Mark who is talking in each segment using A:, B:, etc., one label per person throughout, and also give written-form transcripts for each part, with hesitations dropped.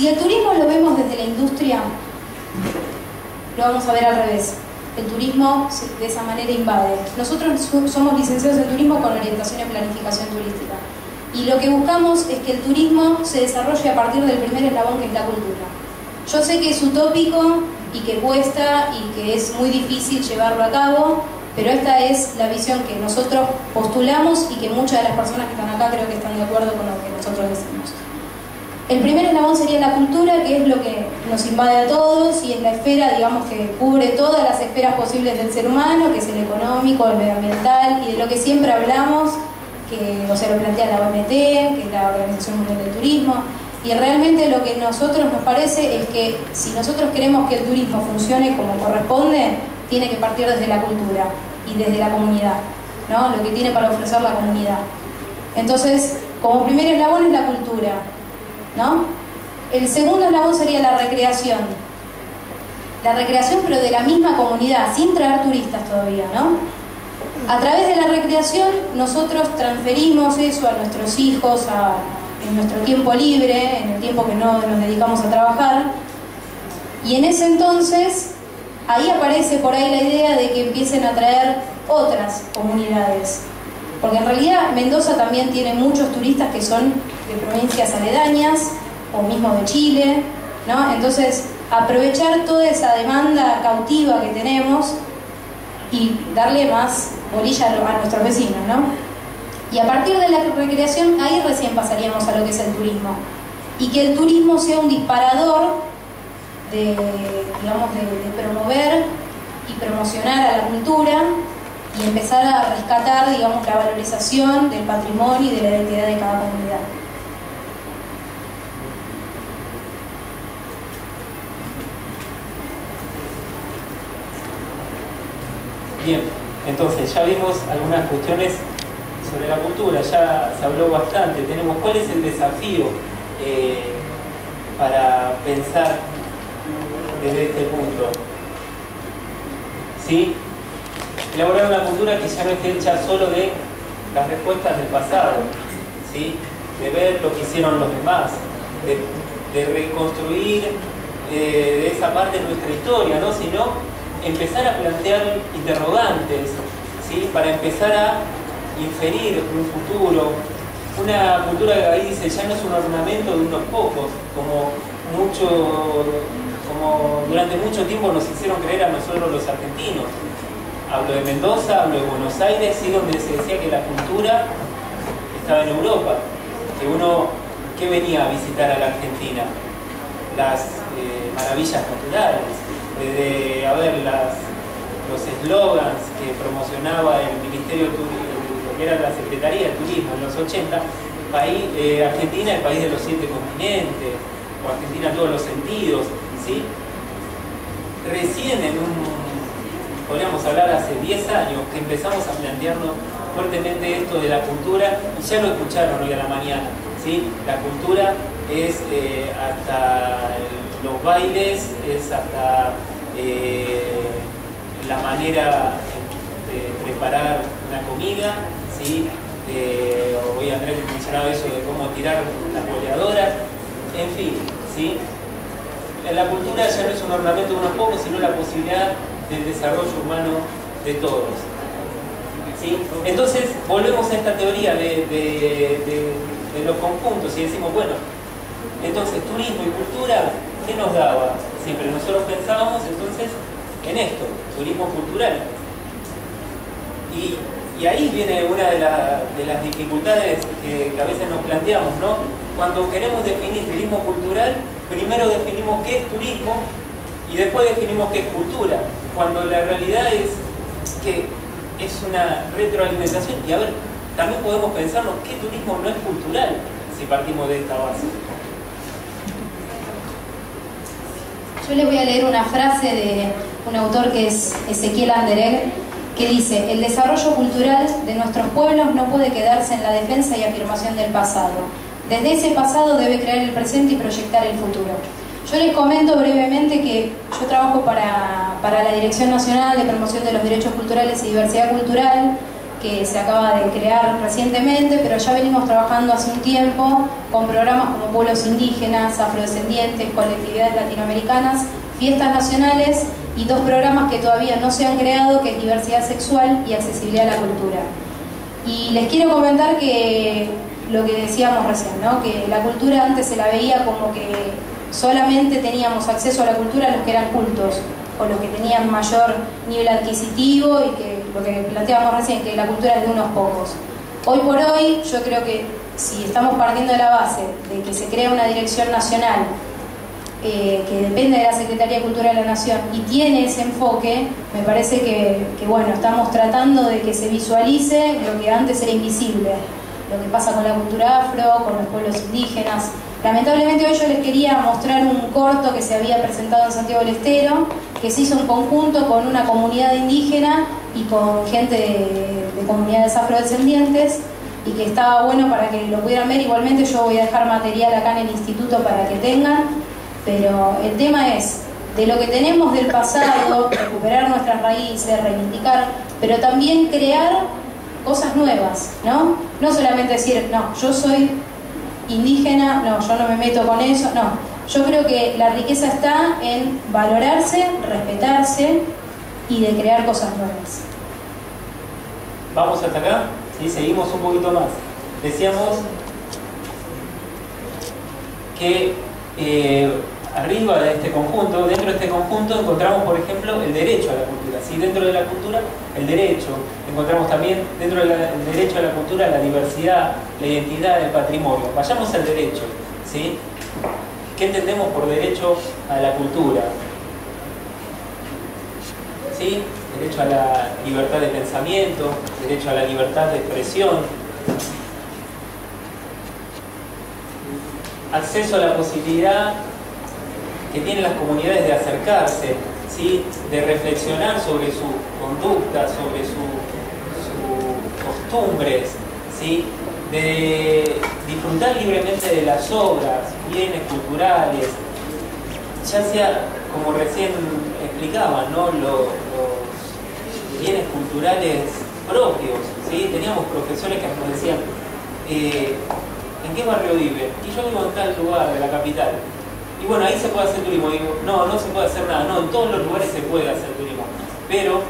A: Si el turismo lo vemos desde la industria, lo vamos a ver al revés. El turismo de esa manera invade. Nosotros somos licenciados en turismo con orientación en planificación turística. Y lo que buscamos es que el turismo se desarrolle a partir del primer eslabón, que es la cultura. Yo sé que es utópico y que cuesta y que es muy difícil llevarlo a cabo, pero esta es la visión que nosotros postulamos y que muchas de las personas que están acá creo que están de acuerdo con lo que nosotros decimos. El primer eslabón sería la cultura, que es lo que nos invade a todos y es la esfera, digamos, que cubre todas las esferas posibles del ser humano, que es el económico, el medioambiental y de lo que siempre hablamos, que o sea, lo plantea la OMT, que es la Organización Mundial del Turismo. Y realmente lo que a nosotros nos parece es que si nosotros queremos que el turismo funcione como corresponde, tiene que partir desde la cultura y desde la comunidad, ¿no? Lo que tiene para ofrecer la comunidad. Entonces, como primer eslabón es la cultura, ¿no? El segundo eslabón sería la recreación. La recreación, pero de la misma comunidad, sin traer turistas todavía, ¿no? A través de la recreación, nosotros transferimos eso a nuestros hijos, en nuestro tiempo libre, en el tiempo que no nos dedicamos a trabajar. Y en ese entonces, ahí aparece por ahí la idea de que empiecen a traer otras comunidades. Porque en realidad Mendoza también tiene muchos turistas que son de provincias aledañas, o mismo de Chile, ¿no? Entonces, aprovechar toda esa demanda cautiva que tenemos y darle más bolilla a nuestros vecinos, ¿no? Y a partir de la recreación, ahí recién pasaríamos a lo que es el turismo. Y que el turismo sea un disparador de, digamos, de promover y promocionar a la cultura y empezar a rescatar, digamos, la valorización del patrimonio y de la identidad de cada comunidad.
B: Bien, entonces ya vimos algunas cuestiones sobre la cultura, ya se habló bastante. Tenemos cuál es el desafío para pensar desde este punto. ¿Sí? Elaborar una cultura que ya no esté hecha solo de las respuestas del pasado, ¿sí? De ver lo que hicieron los demás, de reconstruir de esa parte de nuestra historia, ¿no? Sino empezar a plantear interrogantes, ¿sí? Para empezar a inferir un futuro, una cultura que ahí dice ya no es un ornamento de unos pocos, como durante mucho tiempo nos hicieron creer a nosotros los argentinos. Hablo de Mendoza, hablo de Buenos Aires, sí, donde se decía que la cultura estaba en Europa, que uno que venía a visitar a la Argentina, las maravillas naturales, desde a ver los eslogans que promocionaba el Ministerio de Turismo, lo que era la Secretaría de Turismo en los 80, Argentina el país de los 7 continentes, o Argentina en todos los sentidos, ¿sí? Recién podríamos hablar hace 10 años que empezamos a plantearnos fuertemente esto de la cultura, y ya lo escucharon hoy a la mañana, ¿sí? La cultura es hasta los bailes, es hasta la manera de preparar una comida, ¿sí? Hoy Andrés mencionaba eso de cómo tirar las boleadoras, en fin, ¿sí? La cultura ya no es un ornamento de unos pocos, sino la posibilidad del desarrollo humano de todos, ¿sí? Entonces volvemos a esta teoría de los conjuntos y decimos, bueno, entonces turismo y cultura, ¿qué nos daba? Siempre nosotros pensábamos entonces en esto, turismo cultural. Y ahí viene una de las dificultades que a veces nos planteamos, ¿no? Cuando queremos definir turismo cultural, primero definimos qué es turismo y después definimos qué es cultura, cuando la realidad es que es una retroalimentación. Y a ver, también podemos pensarnos qué turismo no es cultural si partimos de esta base.
A: Yo les voy a leer una frase de un autor que es Ezequiel Anderegg, que dice: el desarrollo cultural de nuestros pueblos no puede quedarse en la defensa y afirmación del pasado. Desde ese pasado debe crear el presente y proyectar el futuro. Yo les comento brevemente que yo trabajo para la Dirección Nacional de Promoción de los Derechos Culturales y Diversidad Cultural, que se acaba de crear recientemente, pero ya venimos trabajando hace un tiempo con programas como pueblos indígenas, afrodescendientes, colectividades latinoamericanas, fiestas nacionales y 2 programas que todavía no se han creado, que es diversidad sexual y accesibilidad a la cultura. Y les quiero comentar que lo que decíamos recién, ¿no? Que la cultura antes se la veía como que solamente teníamos acceso a la cultura los que eran cultos o los que tenían mayor nivel adquisitivo, y que lo que planteábamos recién, que la cultura es de unos pocos. Hoy por hoy yo creo que si estamos partiendo de la base de que se crea una dirección nacional que depende de la Secretaría de Cultura de la Nación y tiene ese enfoque, me parece que bueno, estamos tratando de que se visualice lo que antes era invisible, lo que pasa con la cultura afro, con los pueblos indígenas. Lamentablemente hoy yo les quería mostrar un corto que se había presentado en Santiago del Estero, que se hizo en conjunto con una comunidad indígena y con gente de comunidades afrodescendientes, y que estaba bueno para que lo pudieran ver. Igualmente yo voy a dejar material acá en el instituto para que tengan, pero el tema es de lo que tenemos del pasado, recuperar nuestras raíces, reivindicar, pero también crear cosas nuevas, ¿no? No solamente decir, no, yo soy indígena, no, yo no me meto con eso, no. Yo creo que la riqueza está en valorarse, respetarse y de crear cosas nuevas.
B: Vamos hasta acá, ¿sí? Seguimos un poquito más. Decíamos que arriba de este conjunto, dentro de este conjunto encontramos, por ejemplo, el derecho a la cultura. ¿Sí? Dentro de la cultura, el derecho. Encontramos también, dentro del derecho a la cultura, la diversidad, la identidad, el patrimonio. Vayamos al derecho, ¿sí? ¿Qué entendemos por derecho a la cultura? ¿Sí? Derecho a la libertad de pensamiento, derecho a la libertad de expresión, acceso a la posibilidad que tienen las comunidades de acercarse, ¿sí? De reflexionar sobre su conducta, sobre sus costumbres, ¿sí? De disfrutar libremente de las obras, bienes culturales, ya sea, como recién explicaban, ¿no? Los bienes culturales propios, ¿sí? Teníamos profesores que nos decían, ¿en qué barrio vive? Y yo vivo en tal lugar de la capital. Y bueno, ahí se puede hacer turismo. Y digo, no, no se puede hacer nada. No, en todos los lugares se puede hacer turismo. Pero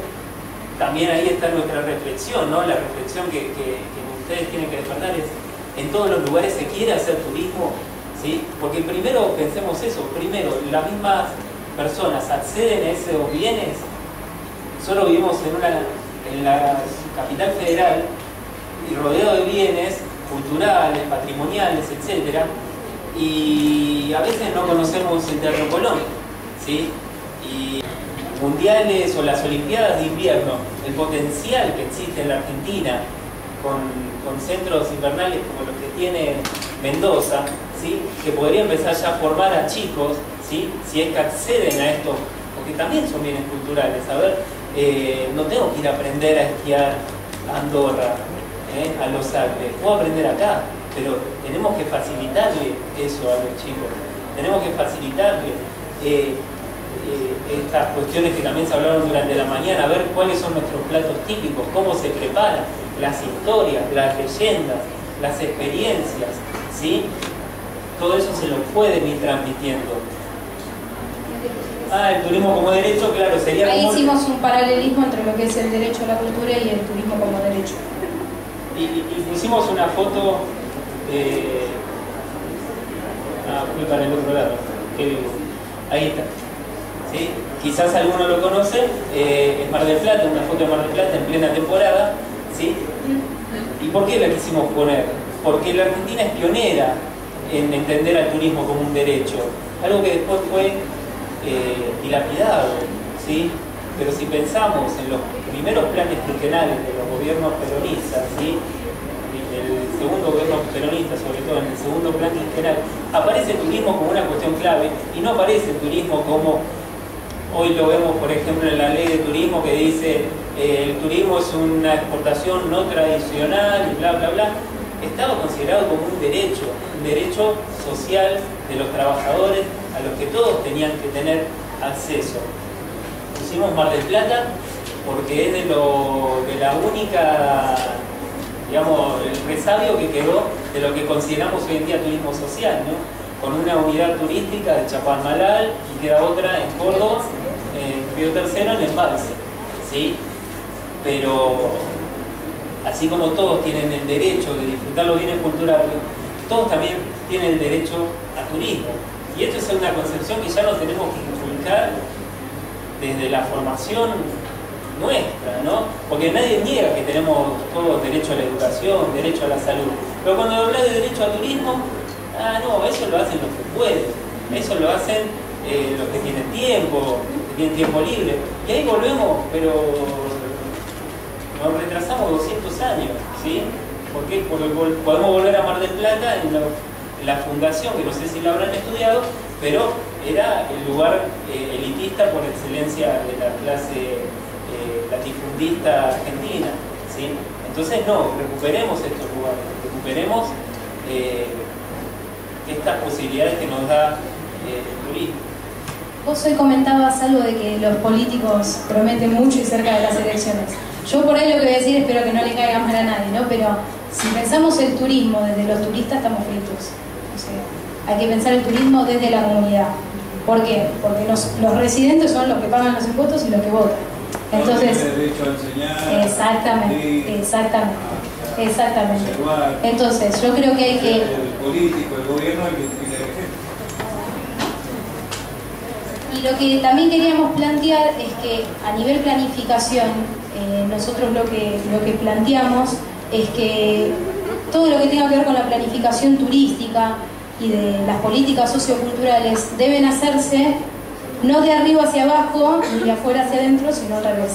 B: también ahí está nuestra reflexión, ¿no? La reflexión que ustedes tienen que despertar es, ¿en todos los lugares se quiere hacer turismo? ¿Sí? Porque primero pensemos eso. Primero, las mismas personas acceden a esos bienes. Solo vivimos en la capital federal y rodeado de bienes culturales, patrimoniales, etcétera, y a veces no conocemos el Teatro Colón, ¿sí? Y mundiales o las Olimpiadas de invierno, el potencial que existe en la Argentina con centros invernales como los que tiene Mendoza, ¿sí? Que podría empezar ya a formar a chicos, ¿sí? Si es que acceden a esto, porque también son bienes culturales. A ver, no tengo que ir a aprender a esquiar a Andorra, a los Alpes, puedo aprender acá, pero tenemos que facilitarle eso a los chicos, tenemos que facilitarle estas cuestiones que también se hablaron durante la mañana, a ver cuáles son nuestros platos típicos, cómo se preparan, las historias, las leyendas, las experiencias, ¿sí? Todo eso se lo pueden ir transmitiendo. El turismo como derecho, claro, sería
A: ahí
B: como...
A: hicimos un paralelismo entre lo que es el derecho a la cultura y el turismo como derecho.
B: Y pusimos una foto fui para el otro lado, ahí está, ¿sí? Quizás alguno lo conoce, es Mar del Plata, una foto de Mar del Plata en plena temporada, ¿sí? ¿Y por qué la quisimos poner? Porque la Argentina es pionera en entender al turismo como un derecho, algo que después fue dilapidado, ¿sí? Pero si pensamos en los primeros planes quinquenales de los gobiernos peronistas, ¿sí? El segundo gobierno peronista, sobre todo en el segundo plan quinquenal, aparece el turismo como una cuestión clave y no aparece el turismo como hoy lo vemos, por ejemplo, en la ley de turismo que dice el turismo es una exportación no tradicional y bla, bla, bla. Estaba considerado como un derecho social de los trabajadores a los que todos tenían que tener acceso. Pusimos Mar del Plata porque es de la única, digamos, el resabio que quedó de lo que consideramos hoy en día turismo social, ¿no? Con una unidad turística de Chapadmalal y queda otra en Córdoba, en Río Tercero, en Embalse, ¿sí? Pero así como todos tienen el derecho de disfrutar los bienes culturales, todos también tienen el derecho a turismo. Y esto es una concepción que ya nos tenemos que inculcar desde la formación nuestra, ¿no? Porque nadie niega que tenemos todos derecho a la educación, derecho a la salud. Pero cuando hablas de derecho a turismo, no, eso lo hacen los que pueden, eso lo hacen los que tienen tiempo libre. Y ahí volvemos, pero nos retrasamos 200 años, ¿sí? Porque podemos volver a Mar del Plata en la fundación, que no sé si la habrán estudiado, pero era el lugar elitista por excelencia de la clase latifundista argentina, ¿sí? Entonces no, recuperemos estos lugares, recuperemos estas posibilidades que nos da el turismo.
A: Vos hoy comentabas algo de que los políticos prometen mucho y cerca de las elecciones. Yo por ahí lo que voy a decir, espero que no le caiga mal a nadie, ¿no? Pero si pensamos el turismo desde los turistas, estamos fritos. O sea, hay que pensar el turismo desde la comunidad. ¿Por qué? Porque los residentes son los que pagan los impuestos y los que votan. Entonces, exactamente. Entonces, yo creo que hay que...
C: El político, el gobierno, el que
A: Y lo que también queríamos plantear es que a nivel planificación, nosotros lo que planteamos es que todo lo que tenga que ver con la planificación turística y de las políticas socioculturales deben hacerse no de arriba hacia abajo ni de afuera hacia adentro, sino al revés,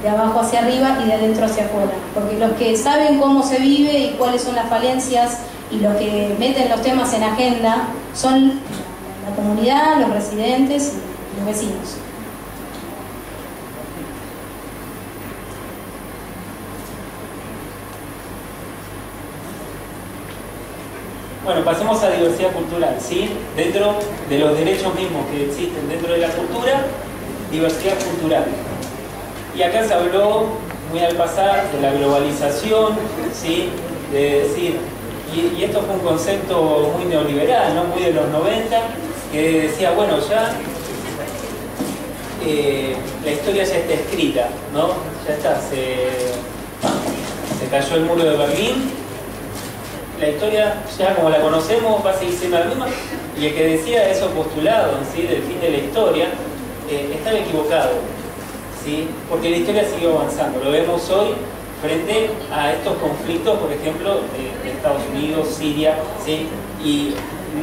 A: de abajo hacia arriba y de adentro hacia afuera, porque los que saben cómo se vive y cuáles son las falencias y los que meten los temas en agenda son la comunidad, los residentes y los vecinos.
B: Bueno, pasemos a diversidad cultural, ¿sí? Dentro de los derechos mismos que existen dentro de la cultura, diversidad cultural. Y acá se habló muy al pasar de la globalización, ¿sí? De decir, y esto fue un concepto muy neoliberal, ¿no? Muy de los 90, que decía, bueno, ya la historia ya está escrita, ¿no? Ya está, se cayó el muro de Berlín. La historia, ya como la conocemos, va a seguir siendo la misma, y el que decía eso postulado, ¿sí? Del fin de la historia, estaba equivocado, ¿sí? Porque la historia sigue avanzando. Lo vemos hoy frente a estos conflictos, por ejemplo, de Estados Unidos, Siria, ¿sí? Y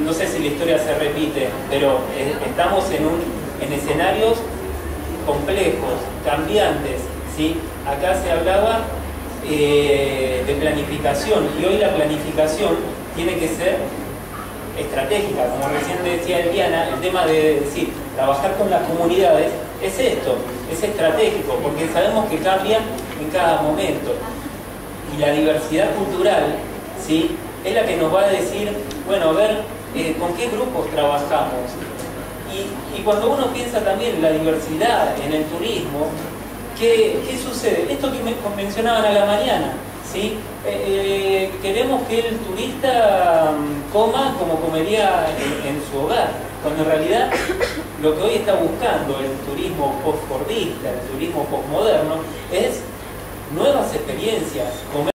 B: no sé si la historia se repite, pero estamos en escenarios complejos, cambiantes, ¿sí? Acá se hablaba de planificación, y hoy la planificación tiene que ser estratégica, como recién decía Eliana, el tema de decir, trabajar con las comunidades es esto, es estratégico, porque sabemos que cambia en cada momento, y la diversidad cultural, ¿sí? Es la que nos va a decir, bueno, a ver, con qué grupos trabajamos, y cuando uno piensa también en la diversidad en el turismo, ¿qué sucede? Esto que me mencionaban a la mañana, ¿sí? Queremos que el turista coma como comería en su hogar, cuando en realidad lo que hoy está buscando el turismo post-fordista, el turismo postmoderno, es nuevas experiencias, comer